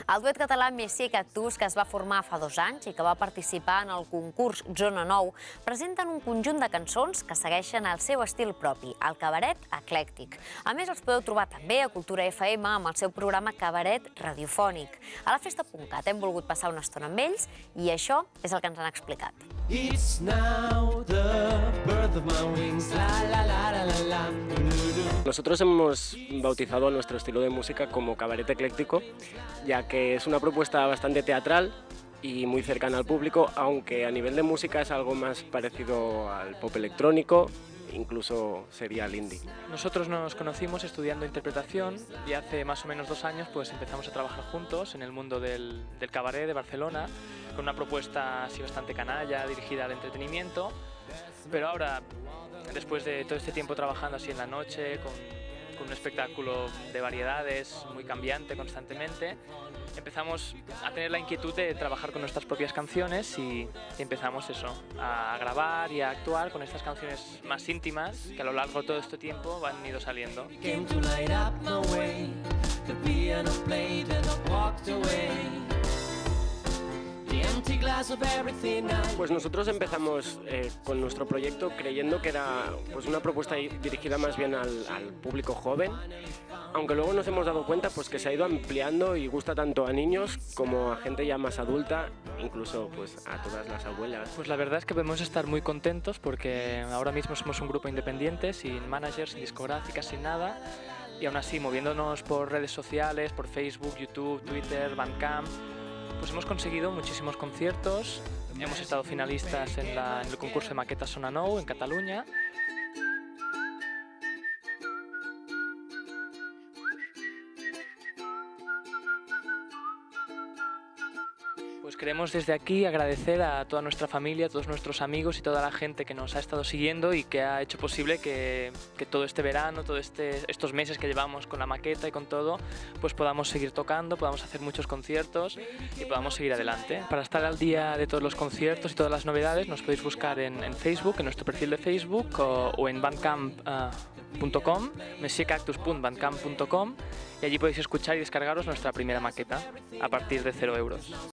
El duet català Messier Cactus, que es va formar fa 2 anys i que va participar en el concurs Zona 9, presenten un conjunt de cançons que segueixen el seu estil propi, el cabaret eclèctic. A més, els podeu trobar també a Cultura FM amb el seu programa Cabaret radiofònic. A la Festa.cat hem volgut passar una estona amb ells i això és el que ens han explicat. It's now the birth of my wings, la la la la la la. Nosotros hemos bautizado nuestro estilo de música como cabaret ecléctico, ya que es una propuesta bastante teatral y muy cercana al público, aunque a nivel de música es algo más parecido al pop electrónico, incluso sería el indie. Nosotros nos conocimos estudiando interpretación y hace más o menos 2 años pues empezamos a trabajar juntos en el mundo del cabaret de Barcelona, con una propuesta así bastante canalla, dirigida al entretenimiento, pero ahora, después de todo este tiempo trabajando así en la noche, con un espectáculo de variedades muy cambiante constantemente, empezamos a tener la inquietud de trabajar con nuestras propias canciones y empezamos eso, a grabar y a actuar con estas canciones más íntimas que a lo largo de todo este tiempo han ido saliendo. Came to light up my way, the piano played and I walked away. The empty glass of everything I... Pues nosotros empezamos con nuestro proyecto creyendo que era pues, una propuesta dirigida más bien al público joven, aunque luego nos hemos dado cuenta pues, que se ha ido ampliando y gusta tanto a niños como a gente ya más adulta, incluso pues, a todas las abuelas. Pues la verdad es que podemos estar muy contentos porque ahora mismo somos un grupo independiente, sin managers, sin discográficas, sin nada, y aún así moviéndonos por redes sociales, por Facebook, YouTube, Twitter, Bandcamp, pues hemos conseguido muchísimos conciertos, hemos estado finalistas en el concurso de maquetas Zona 9 en Cataluña. Pues queremos desde aquí agradecer a toda nuestra familia, a todos nuestros amigos y toda la gente que nos ha estado siguiendo y que ha hecho posible que todo este verano, estos meses que llevamos con la maqueta y con todo, pues podamos seguir tocando, podamos hacer muchos conciertos y podamos seguir adelante. Para estar al día de todos los conciertos y todas las novedades nos podéis buscar en Facebook, en nuestro perfil de Facebook o en bandcamp.com, messiercactus.bandcamp.com, y allí podéis escuchar y descargaros nuestra primera maqueta a partir de 0 euros.